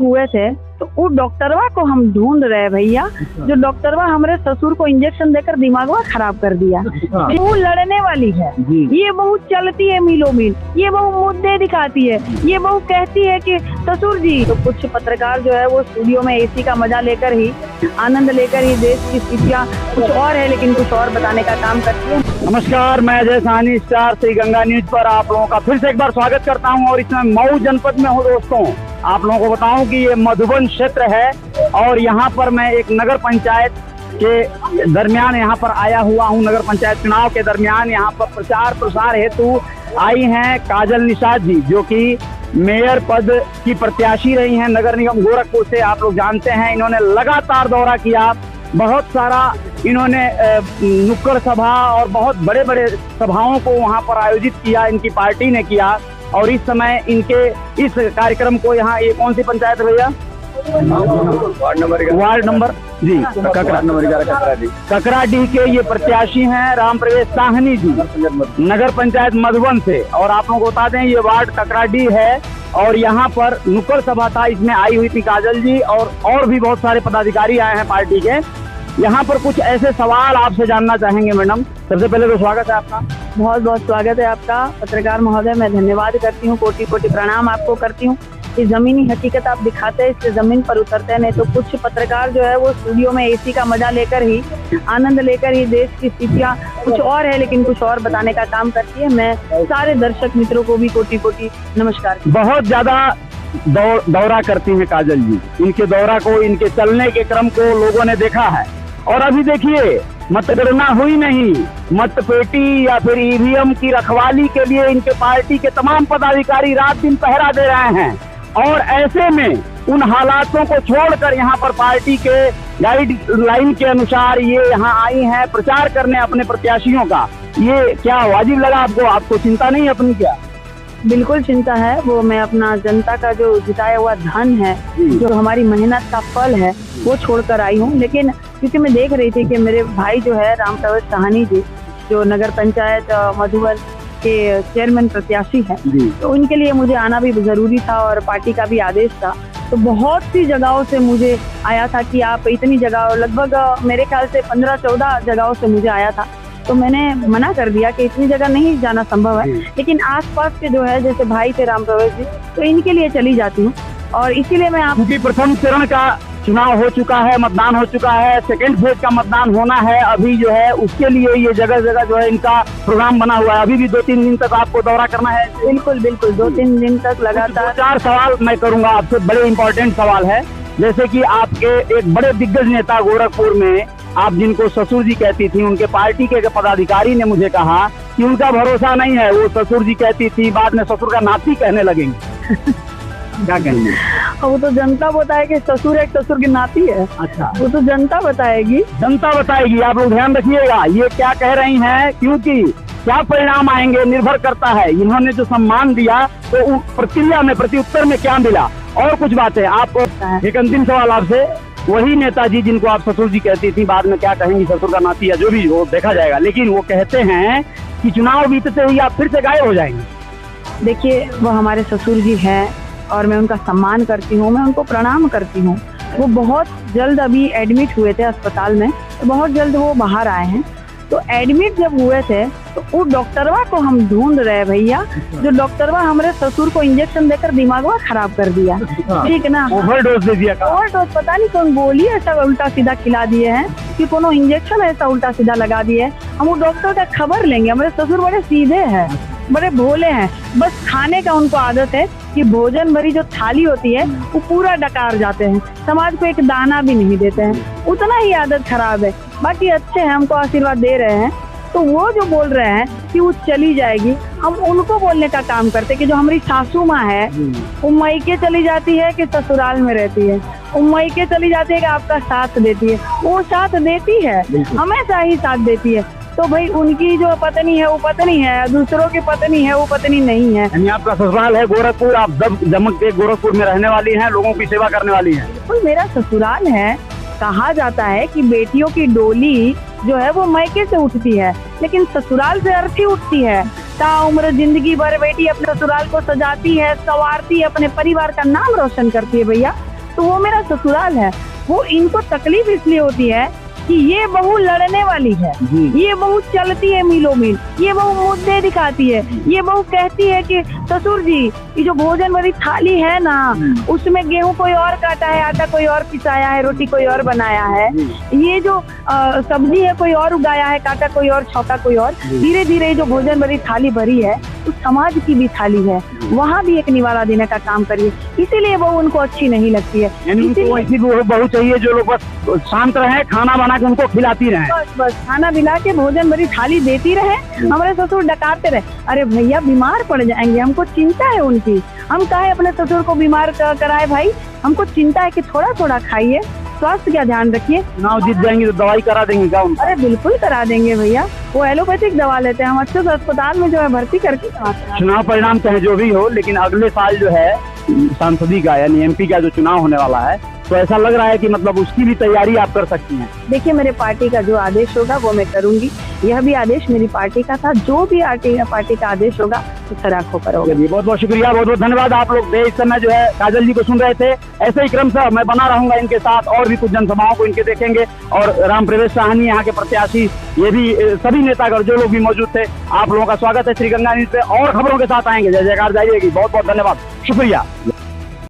हुए थे तो वो डॉक्टरवा को हम ढूंढ रहे भैया, जो डॉक्टरवा हमारे ससुर को इंजेक्शन देकर दिमागवा खराब कर दिया। वो लड़ने वाली है, ये बहू चलती है मिलो मिल, ये बहू मुद्दे दिखाती है, ये बहू कहती है कि ससुर जी। तो कुछ पत्रकार जो है वो स्टूडियो में एसी का मजा लेकर ही, आनंद लेकर ही देश की स्थितियाँ कुछ और है लेकिन कुछ और बताने का काम करती है। नमस्कार, मैं अजय साहनी, स्टार श्री गंगा न्यूज पर आप लोगों का फिर से एक बार स्वागत करता हूं और इसमें मऊ जनपद में हूं। दोस्तों, आप लोगों को बताऊं कि ये मधुबन क्षेत्र है और यहां पर मैं एक नगर पंचायत के दरमियान यहां पर आया हुआ हूं। नगर पंचायत चुनाव के दरमियान यहां पर प्रचार प्रसार हेतु आई हैं काजल निषाद जी, जो कि मेयर पद की प्रत्याशी रही हैं नगर निगम गोरखपुर से। आप लोग जानते हैं इन्होंने लगातार दौरा किया, बहुत सारा इन्होंने नुक्कड़ सभा और बहुत बड़े बड़े सभाओं को वहां पर आयोजित किया, इनकी पार्टी ने किया। और इस समय इनके इस कार्यक्रम को यहाँ, ये कौन सी पंचायत है भैया? वार्ड नंबर जी ककराडीह के ये प्रत्याशी हैं राम प्रवेश साहनी जी, नगर पंचायत मधुबन से। और आप लोगों को बता दें ये वार्ड ककराडीह है और यहाँ पर नुक्कड़ सभा था, इसमें आई हुई थी काजल जी और भी बहुत सारे पदाधिकारी आए हैं पार्टी के। यहाँ पर कुछ ऐसे सवाल आपसे जानना चाहेंगे मैडम। सबसे पहले तो स्वागत है आपका। बहुत बहुत स्वागत है आपका पत्रकार महोदय, मैं धन्यवाद करती हूँ, कोटि कोटि प्रणाम आपको करती हूँ। ये जमीनी हकीकत आप दिखाते हैं, इससे जमीन पर उतरते हैं। नहीं तो कुछ पत्रकार जो है वो स्टूडियो में एसी का मजा लेकर ही, आनंद लेकर ही देश की स्थितियाँ कुछ और है लेकिन कुछ और बताने का काम करती है। मैं सारे दर्शक मित्रों को भी कोटि कोटि नमस्कार। बहुत ज्यादा दौरा करती हैं काजल जी, इनके दौरा को, इनके चलने के क्रम को लोगों ने देखा है। और अभी देखिए, मतगणना हुई नहीं, मतपेटी या फिर ईवीएम की रखवाली के लिए इनके पार्टी के तमाम पदाधिकारी रात दिन पहरा दे रहे हैं। और ऐसे में उन हालातों को छोड़कर यहाँ पर पार्टी के गाइडलाइन के अनुसार ये यहाँ आई हैं प्रचार करने अपने प्रत्याशियों का। ये क्या वाजिब लगा आपको? आपको चिंता नहीं अपनी क्या? बिल्कुल चिंता है। वो मैं अपना जनता का जो जिताया हुआ धन है, जो हमारी मेहनत का फल है, वो छोड़कर आई हूँ। लेकिन क्योंकि मैं देख रही थी कि मेरे भाई जो है राम प्रवेश साहनी जी, जो नगर पंचायत मधुबन के चेयरमैन प्रत्याशी है, तो उनके लिए मुझे आना भी जरूरी था और पार्टी का भी आदेश था। तो बहुत सी जगहों से मुझे आया था कि आप इतनी जगह, लगभग मेरे ख्याल से 15-14 जगहों से मुझे आया था। तो मैंने मना कर दिया कि इतनी जगह नहीं जाना संभव है, लेकिन आसपास के जो है, जैसे भाई थे राम प्रवेश जी, तो इनके लिए चली जाती हूँ। और इसीलिए मैं क्योंकि प्रथम चरण का चुनाव हो चुका है, मतदान हो चुका है, सेकंड फेज का मतदान होना है अभी जो है, उसके लिए ये जगह जगह जो है इनका प्रोग्राम बना हुआ है। अभी भी 2-3 दिन तक आपको दौरा करना है। बिल्कुल बिल्कुल, 2-3 दिन तक लगातार। 4 सवाल मैं करूंगा आपसे, बड़े इंपॉर्टेंट सवाल है। जैसे कि आपके एक बड़े दिग्गज नेता गोरखपुर में, आप जिनको ससुर जी कहती थी, उनके पार्टी के पदाधिकारी ने मुझे कहा कि उनका भरोसा नहीं है। वो ससुर जी कहती थी, बाद में ससुर का नाती कहने लगेंगे। क्या कहेंगे? वो तो जनता बताएगी, ससुर एक ससुर की नाती है। अच्छा, वो तो जनता बताएगी। जनता बताएगी, आप लोग ध्यान रखिएगा ये क्या कह रही हैं, क्योंकि क्या परिणाम आएंगे निर्भर करता है। इन्होंने जो सम्मान दिया तो प्रक्रिया में, प्रत्युत्तर में क्या मिला। और कुछ बातें आपको, एक अंतिम सवाल आपसे, वही नेताजी जिनको आप ससुर जी कहती थी, बाद में क्या कहेंगी, ससुर का नाती या जो भी हो देखा जाएगा, लेकिन वो कहते हैं कि चुनाव बीतते ही आप फिर से गायब हो जाएंगे। देखिए, वो हमारे ससुर जी हैं और मैं उनका सम्मान करती हूँ, मैं उनको प्रणाम करती हूँ। वो बहुत जल्द अभी एडमिट हुए थे अस्पताल में, तो बहुत जल्द वो बाहर आए हैं। तो एडमिट जब हुए थे तो वो डॉक्टरवा को हम ढूंढ रहे भैया, जो डॉक्टरवा हमारे ससुर को इंजेक्शन देकर दिमागवा खराब कर दिया। ठीक है ना, ओवरडोज दे दिया। ओवरडोज, पता नहीं कौन गोली ऐसा उल्टा सीधा खिला दिए हैं कि कोनो इंजेक्शन ऐसा उल्टा सीधा लगा दिए। हम वो डॉक्टर का खबर लेंगे। हमारे ससुर बड़े सीधे हैं, बड़े भोले हैं। बस खाने का उनको आदत है कि भोजन भरी जो थाली होती है वो पूरा डकार जाते हैं, समाज को एक दाना भी नहीं देते हैं। उतना ही आदत खराब है। बाकी अच्छे हैं, हमको आशीर्वाद दे रहे हैं। तो वो जो बोल रहे हैं कि वो चली जाएगी, हम उनको बोलने का काम करते कि जो हमारी सासू माँ है, वो मायके चली जाती है कि ससुराल में रहती है, वो मायके चली जाती है कि आपका साथ देती है। वो साथ देती है, हमेशा ही साथ देती है। तो भाई उनकी जो पत्नी है वो पत्नी है, दूसरों की पत्नी है वो पत्नी नहीं है। यानी आपका ससुराल है गोरखपुर, आप जमक के गोरखपुर में रहने वाली हैं, लोगों की सेवा करने वाली हैं। बिल्कुल मेरा ससुराल है। कहा जाता है कि बेटियों की डोली जो है वो मायके से उठती है, लेकिन ससुराल से अर्थी उठती है। ताउम्र जिंदगी भर बेटी अपने ससुराल को सजाती है, संवारती है, अपने परिवार का नाम रोशन करती है भैया। तो वो मेरा ससुराल है। वो इनको तकलीफ इसलिए होती है कि ये बहू लड़ने वाली है, ये बहू चलती है मीलों मील, ये बहू मुद्दे दिखाती है, ये बहू कहती है कि ससुर जी ये जो भोजन वाली थाली है ना, उसमें गेहूं कोई और काटा है, आटा कोई और पिसाया है, रोटी कोई और बनाया है, ये जो सब्जी है कोई और उगाया है, काटा कोई और, छौका कोई और। धीरे धीरे जो भोजन वाली थाली भरी है उस समाज की भी थाली है, वहाँ भी एक निवाला देने का काम करिए। इसीलिए बहू उनको अच्छी नहीं लगती है। यानी उनको ऐसी बहू चाहिए जो लोग बस शांत रहे, खाना बना के उनको खिलाती रहे, बस खाना बिला के भोजन भरी थाली देती रहे। हमारे ससुर डकारते रहे, अरे भैया बीमार पड़ जाएंगे, हमको चिंता है उनकी, हम काहे अपने ससुर को बीमार कराए भाई, हमको चिंता है कि थोड़ा थोड़ा खाइए, स्वास्थ्य का ध्यान रखिए। चुनाव जीत जाएंगे तो दवाई करा देंगे क्या उनको? अरे बिल्कुल करा देंगे भैया, वो एलोपैथिक दवा लेते हैं, हम अच्छे से अस्पताल में जो है भर्ती करके कराते हैं। चुनाव परिणाम चाहे जो भी हो, लेकिन अगले साल जो है सांसदी का यानी एमपी का जो चुनाव होने वाला है, तो ऐसा लग रहा है कि मतलब उसकी भी तैयारी आप कर सकती हैं। देखिए मेरे पार्टी का जो आदेश होगा वो मैं करूंगी, यह भी आदेश मेरी पार्टी का था, जो भी पार्टी का आदेश होगा वो सर आंखों पर होगा। बहुत बहुत शुक्रिया, बहुत बहुत धन्यवाद। आप लोग इस समय जो है काजल जी को सुन रहे थे, ऐसे ही क्रम से मैं बना रहूंगा इनके साथ, और भी कुछ जनसभाओं को इनके देखेंगे। और राम प्रवेश साहनी यहाँ के प्रत्याशी, ये भी सभी नेतागण जो लोग भी मौजूद थे, आप लोगों का स्वागत है श्री गंगा न्यूज पे, और खबरों के साथ आएंगे। जय जयकार जारी रहेगी। बहुत बहुत धन्यवाद, शुक्रिया।